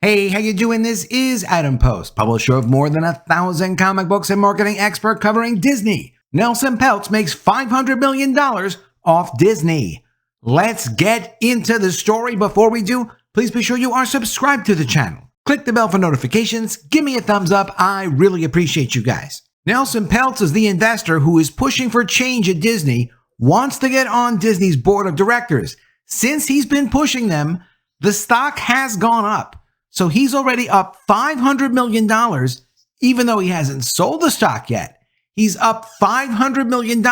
Hey, how you doing? This is Adam Post, publisher of more than 1,000 comic books and marketing expert covering Disney. Nelson Peltz makes $500 million off Disney. Let's get into the story. Before we do, please be sure you are subscribed to the channel. Click the bell for notifications. Give me a thumbs up. I really appreciate you guys. Nelson Peltz is the investor who is pushing for change at Disney, wants to get on Disney's board of directors. Since he's been pushing them, the stock has gone up. So he's already up $500 million, even though he hasn't sold the stock yet. He's up $500 million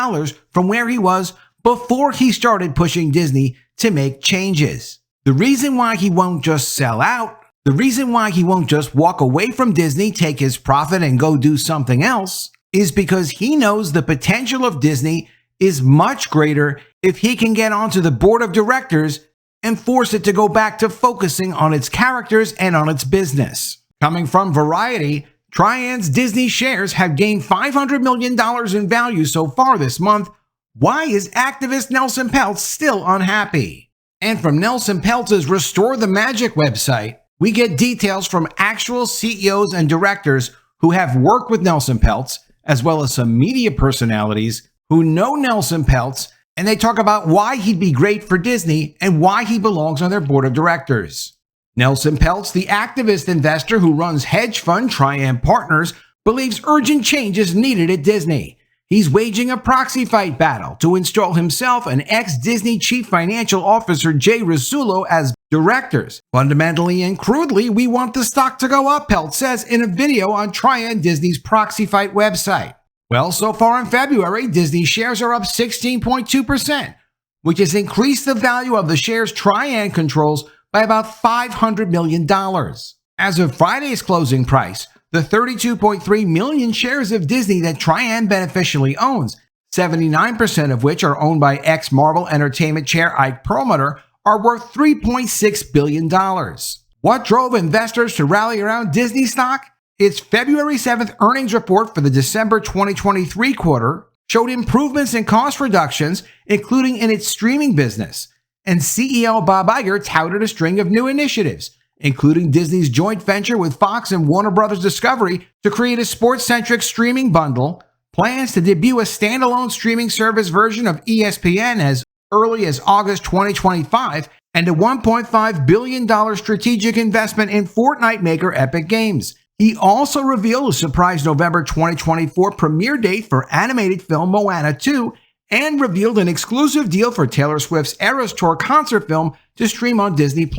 from where he was before he started pushing Disney to make changes. The reason why he won't just sell out, the reason why he won't just walk away from Disney, take his profit and go do something else, is because he knows the potential of Disney is much greater if he can get onto the board of directors and force it to go back to focusing on its characters and on its business. Coming from Variety, Trian's Disney shares have gained $500 million in value so far this month. Why is activist Nelson Peltz still unhappy? And from Nelson Peltz's Restore the Magic website, we get details from actual CEOs and directors who have worked with Nelson Peltz, as well as some media personalities who know Nelson Peltz, and they talk about why he'd be great for Disney and why he belongs on their board of directors. Nelson Peltz, the activist investor who runs hedge fund Trian Partners, believes urgent change is needed at Disney. He's waging a proxy fight battle to install himself and ex-Disney Chief Financial Officer Jay Rasulo as directors. Fundamentally and crudely, we want the stock to go up, Peltz says in a video on Trian Disney's proxy fight website. Well, so far in February, Disney shares are up 16.2%, which has increased the value of the shares Trian controls by about $500 million. As of Friday's closing price, the 32.3 million shares of Disney that Trian beneficially owns, 79% of which are owned by ex-Marvel Entertainment chair Ike Perlmutter, are worth $3.6 billion. What drove investors to rally around Disney stock? Its February 7th earnings report for the December 2023 quarter showed improvements in cost reductions, including in its streaming business. And CEO Bob Iger touted a string of new initiatives, including Disney's joint venture with Fox and Warner Bros. Discovery to create a sports-centric streaming bundle, plans to debut a standalone streaming service version of ESPN as early as August 2025, and a $1.5 billion strategic investment in Fortnite maker Epic Games. He also revealed a surprise November 2024 premiere date for animated film Moana 2 and revealed an exclusive deal for Taylor Swift's Eras Tour concert film to stream on Disney+.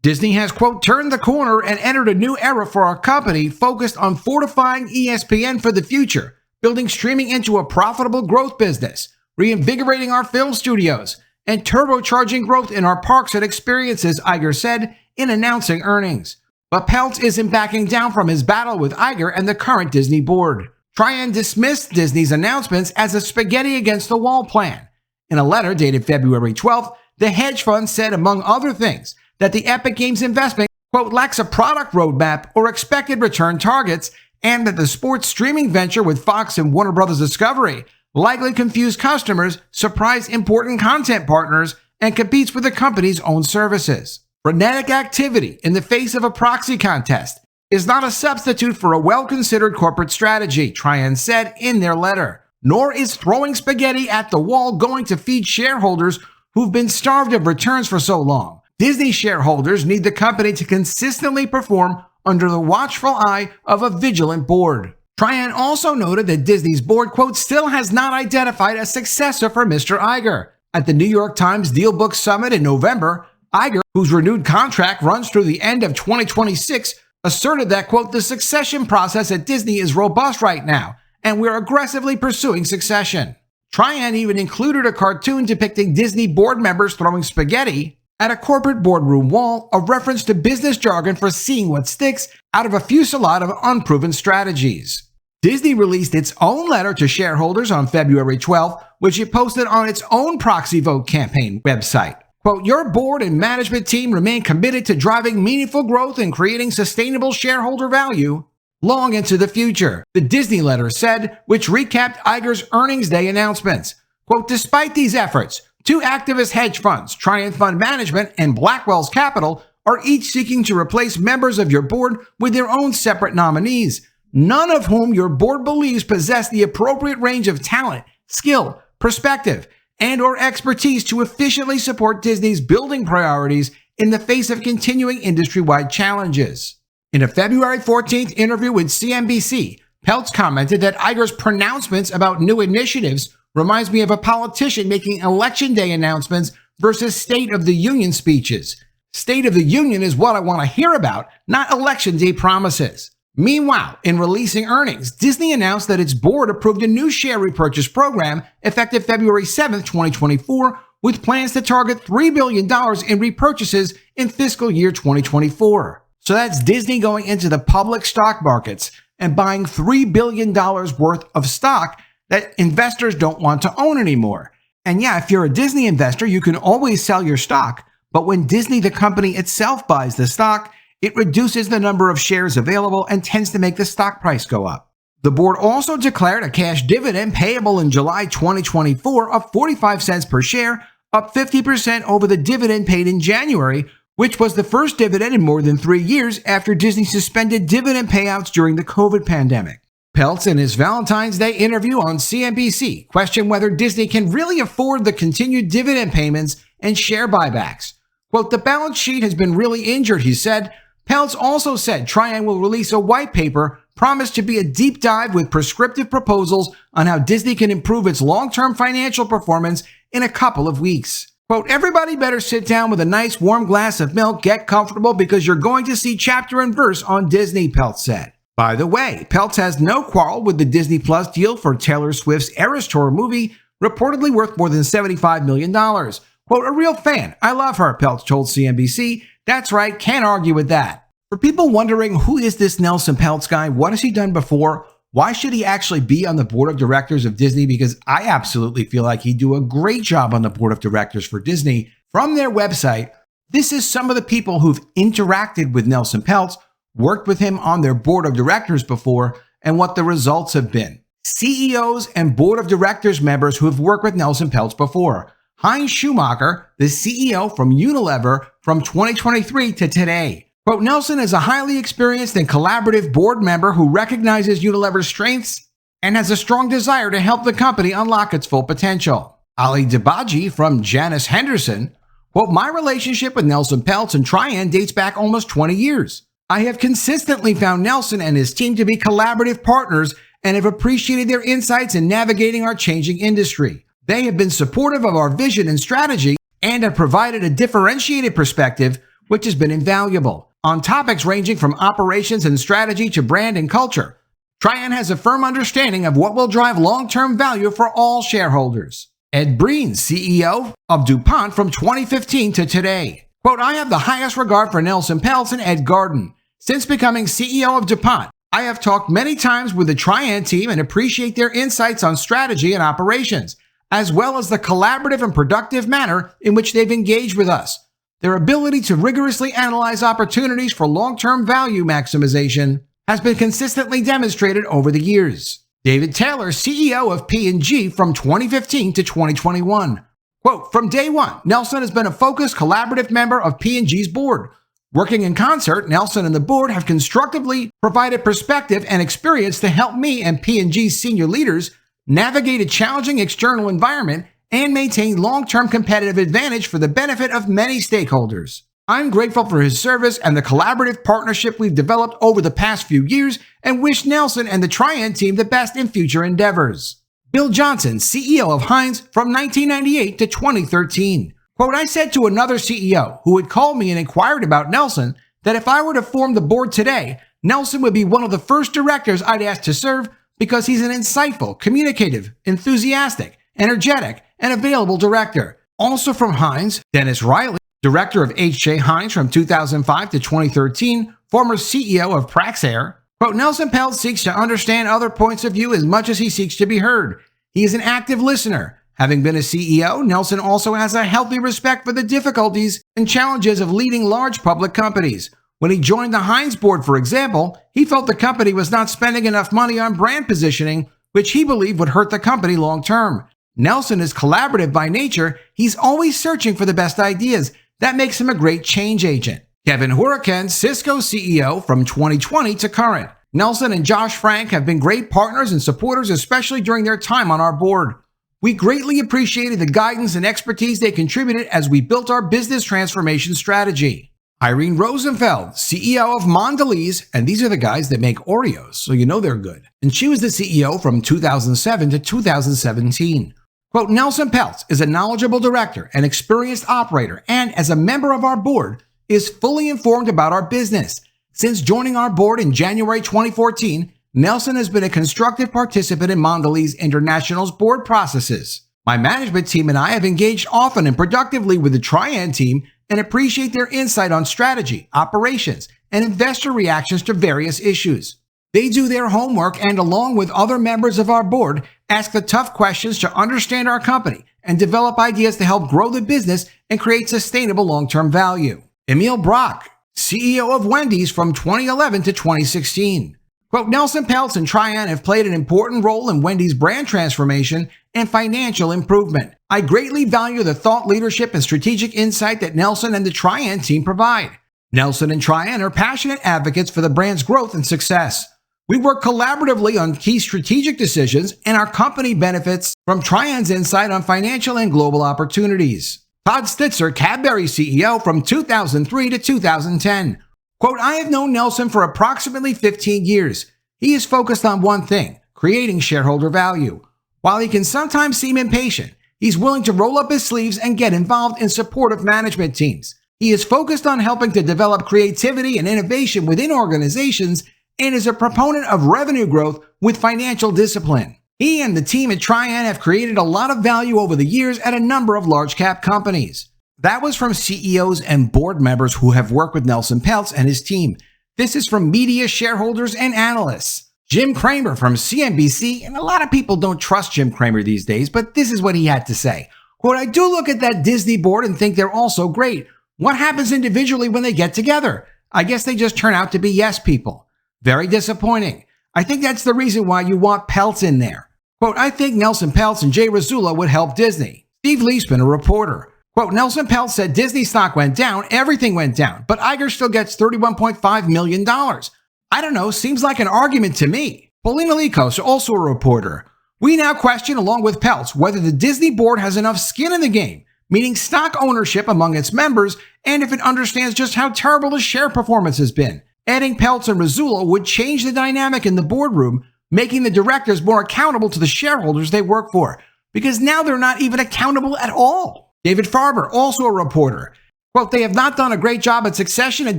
Disney has, quote, turned the corner and entered a new era for our company focused on fortifying ESPN for the future, building streaming into a profitable growth business, reinvigorating our film studios, and turbocharging growth in our parks and experiences, Iger said in announcing earnings. But Peltz isn't backing down from his battle with Iger and the current Disney board. Trian dismissed Disney's announcements as a spaghetti against the wall plan. In a letter dated February 12th, the hedge fund said, among other things, that the Epic Games investment, quote, lacks a product roadmap or expected return targets, and that the sports streaming venture with Fox and Warner Bros. Discovery likely confuse customers, surprise important content partners, and competes with the company's own services. Frenetic activity in the face of a proxy contest is not a substitute for a well-considered corporate strategy, Trian said in their letter. Nor is throwing spaghetti at the wall going to feed shareholders who've been starved of returns for so long. Disney shareholders need the company to consistently perform under the watchful eye of a vigilant board. Trian also noted that Disney's board, quote, still has not identified a successor for Mr. Iger. At the New York Times DealBook Summit in November, Iger, whose renewed contract runs through the end of 2026, asserted that, quote, the succession process at Disney is robust right now, and we're aggressively pursuing succession. Trian even included a cartoon depicting Disney board members throwing spaghetti at a corporate boardroom wall, a reference to business jargon for seeing what sticks out of a fusillade of unproven strategies. Disney released its own letter to shareholders on February 12th, which it posted on its own proxy vote campaign website. Quote, your board and management team remain committed to driving meaningful growth and creating sustainable shareholder value long into the future, the Disney letter said, which recapped Iger's earnings day announcements. Quote, despite these efforts, two activist hedge funds, Trian Fund Management and Blackwell's Capital, are each seeking to replace members of your board with their own separate nominees, none of whom your board believes possess the appropriate range of talent, skill, perspective, and/or expertise to efficiently support Disney's building priorities in the face of continuing industry-wide challenges. In a February 14th interview with CNBC, Peltz commented that Iger's pronouncements about new initiatives reminds me of a politician making election day announcements versus State of the Union speeches. State of the Union is what I want to hear about, not election day promises. Meanwhile, in releasing earnings, Disney announced that its board approved a new share repurchase program effective February 7, 2024, with plans to target $3 billion in repurchases in fiscal year 2024. So that's Disney going into the public stock markets and buying $3 billion worth of stock that investors don't want to own anymore. And yeah, if you're a Disney investor, you can always sell your stock, but when Disney, the company itself, buys the stock, it reduces the number of shares available and tends to make the stock price go up. The board also declared a cash dividend payable in July 2024 of 45 cents per share, up 50% over the dividend paid in January, which was the first dividend in more than 3 years after Disney suspended dividend payouts during the COVID pandemic. Peltz, in his Valentine's Day interview on CNBC, questioned whether Disney can really afford the continued dividend payments and share buybacks. Quote, "The balance sheet has been really injured," he said. Peltz also said Trian will release a white paper promised to be a deep dive with prescriptive proposals on how Disney can improve its long-term financial performance in a couple of weeks. Quote, "Everybody better sit down with a nice warm glass of milk, get comfortable, because you're going to see chapter and verse on Disney," Peltz said. By the way, Peltz has no quarrel with the Disney Plus deal for Taylor Swift's Eras Tour movie, reportedly worth more than $75 million. Quote, "A real fan. I love her," Peltz told CNBC. "That's right, can't argue with that." For people wondering, who is this Nelson Peltz guy? What has he done before? Why should he actually be on the board of directors of Disney? Because I absolutely feel like he'd do a great job on the board of directors for Disney. From their website, this is some of the people who've interacted with Nelson Peltz, worked with him on their board of directors before, and what the results have been. CEOs and board of directors members who have worked with Nelson Peltz before. Heinz Schumacher, the CEO from Unilever from 2023 to today. Quote, "Nelson is a highly experienced and collaborative board member who recognizes Unilever's strengths and has a strong desire to help the company unlock its full potential." Ali Dibaji from Janus Henderson, quote, "My relationship with Nelson Peltz and Trian dates back almost 20 years. I have consistently found Nelson and his team to be collaborative partners and have appreciated their insights in navigating our changing industry. They have been supportive of our vision and strategy and have provided a differentiated perspective, which has been invaluable, on topics ranging from operations and strategy to brand and culture. Trian has a firm understanding of what will drive long-term value for all shareholders." Ed Breen, CEO of DuPont from 2015 to today. Quote, "I have the highest regard for Nelson Peltz and Ed Garden. Since becoming CEO of DuPont, I have talked many times with the Trian team and appreciate their insights on strategy and operations, as well as the collaborative and productive manner in which they've engaged with us. Their ability to rigorously analyze opportunities for long-term value maximization has been consistently demonstrated over the years." David Taylor, CEO of P&G from 2015 to 2021. Quote, "From day one, Nelson has been a focused, collaborative member of P&G's board. Working in concert, Nelson and the board have constructively provided perspective and experience to help me and P&G's senior leaders navigate a challenging external environment and maintain long-term competitive advantage for the benefit of many stakeholders. I'm grateful for his service and the collaborative partnership we've developed over the past few years and wish Nelson and the Trian team the best in future endeavors." Bill Johnson, CEO of Heinz from 1998 to 2013. Quote, "I said to another CEO who had called me and inquired about Nelson that if I were to form the board today, Nelson would be one of the first directors I'd ask to serve because he's an insightful, communicative, enthusiastic, energetic, and available director." Also from Heinz, Dennis Riley, director of H.J. Heinz from 2005 to 2013, former CEO of Praxair. Quote, "Nelson Peltz seeks to understand other points of view as much as he seeks to be heard. He is an active listener. Having been a CEO, Nelson also has a healthy respect for the difficulties and challenges of leading large public companies. When he joined the Heinz board, for example, he felt the company was not spending enough money on brand positioning, which he believed would hurt the company long term. Nelson is collaborative by nature. He's always searching for the best ideas. That makes him a great change agent." Kevin Huracan, Cisco CEO from 2020 to current. Nelson and Josh Frank have been great partners and supporters, especially during their time on our board. We greatly appreciated the guidance and expertise they contributed as we built our business transformation strategy. Irene Rosenfeld, CEO of Mondelez, and these are the guys that make Oreos, so you know they're good. And she was the CEO from 2007 to 2017. Quote, Nelson Peltz is a knowledgeable director, an experienced operator, and as a member of our board, is fully informed about our business. Since joining our board in January 2014, Nelson has been a constructive participant in Mondelez International's board processes. My management team and I have engaged often and productively with the Trian team and appreciate their insight on strategy, operations, and investor reactions to various issues. They do their homework and, along with other members of our board, ask the tough questions to understand our company and develop ideas to help grow the business and create sustainable long-term value. Emil Brock, CEO of Wendy's from 2011 to 2016. Quote, Nelson Peltz and Trian have played an important role in Wendy's brand transformation and financial improvement. I greatly value the thought leadership and strategic insight that Nelson and the Trian team provide. Nelson and Trian are passionate advocates for the brand's growth and success. We work collaboratively on key strategic decisions, and our company benefits from Trian's insight on financial and global opportunities. Todd Stitzer, Cadbury CEO from 2003 to 2010. Quote, I have known Nelson for approximately 15 years. He is focused on one thing, creating shareholder value. While he can sometimes seem impatient, he's willing to roll up his sleeves and get involved in support of management teams. He is focused on helping to develop creativity and innovation within organizations and is a proponent of revenue growth with financial discipline. He and the team at Trian have created a lot of value over the years at a number of large cap companies. That was from CEOs and board members who have worked with Nelson Peltz and his team. This is from media, shareholders, and analysts. Jim Cramer from CNBC, and a lot of people don't trust Jim Cramer these days, but this is what he had to say. Quote, I do look at that Disney board and think they're all so great. What happens individually when they get together? I guess they just turn out to be yes people. Very disappointing. I think that's the reason why you want Peltz in there. Quote, I think Nelson Peltz and Jay Rasulo would help Disney. Steve Leisman, a reporter. Quote, Nelson Peltz said Disney stock went down, everything went down, but Iger still gets $31.5 million. I don't know, seems like an argument to me. Paulina Likos, also a reporter. We now question, along with Peltz, whether the Disney board has enough skin in the game, meaning stock ownership among its members, and if it understands just how terrible the share performance has been. Adding Peltz and Rasulo would change the dynamic in the boardroom, making the directors more accountable to the shareholders they work for, because now they're not even accountable at all. David Farber, also a reporter. Quote, they have not done a great job at succession at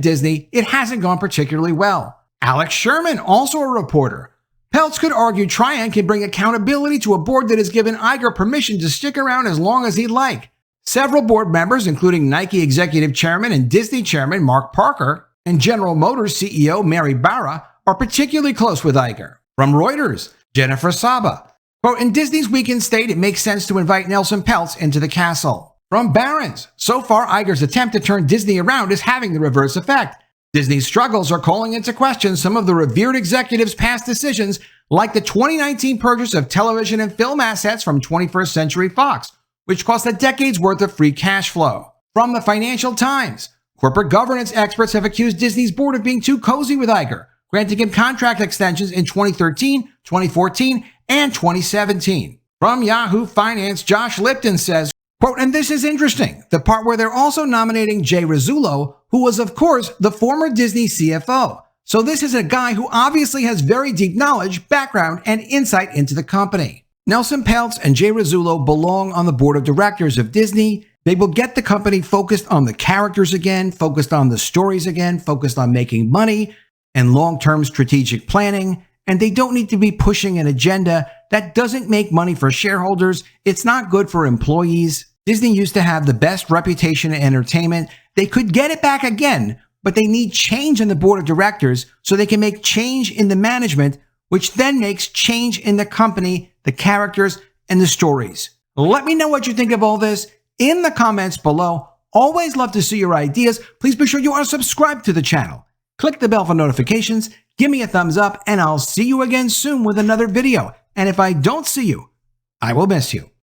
Disney. It hasn't gone particularly well. Alex Sherman, also a reporter. Peltz could argue Trian can bring accountability to a board that has given Iger permission to stick around as long as he'd like. Several board members, including Nike executive chairman and Disney chairman Mark Parker and General Motors CEO Mary Barra, are particularly close with Iger. From Reuters, Jennifer Saba. Quote, in Disney's weakened state, it makes sense to invite Nelson Peltz into the castle. From Barron's, so far Iger's attempt to turn Disney around is having the reverse effect. Disney's struggles are calling into question some of the revered executives' past decisions, like the 2019 purchase of television and film assets from 21st Century Fox, which cost a decade's worth of free cash flow. From the Financial Times, corporate governance experts have accused Disney's board of being too cozy with Iger, granting him contract extensions in 2013, 2014, and 2017. From Yahoo Finance, Josh Lipton says, quote, and this is interesting, the part where they're also nominating Jay Rasulo, who was, of course, the former Disney CFO. So this is a guy who obviously has very deep knowledge, background, and insight into the company. Nelson Peltz and Jay Rasulo belong on the board of directors of Disney. They will get the company focused on the characters again, focused on the stories again, focused on making money and long-term strategic planning. And they don't need to be pushing an agenda that doesn't make money for shareholders. It's not good for employees. Disney used to have the best reputation in entertainment. They could get it back again, but they need change in the board of directors so they can make change in the management, which then makes change in the company, the characters, and the stories. Let me know what you think of all this in the comments below. Always love to see your ideas. Please be sure you are subscribed to the channel. Click the bell for notifications, give me a thumbs up, and I'll see you again soon with another video. And if I don't see you, I will miss you.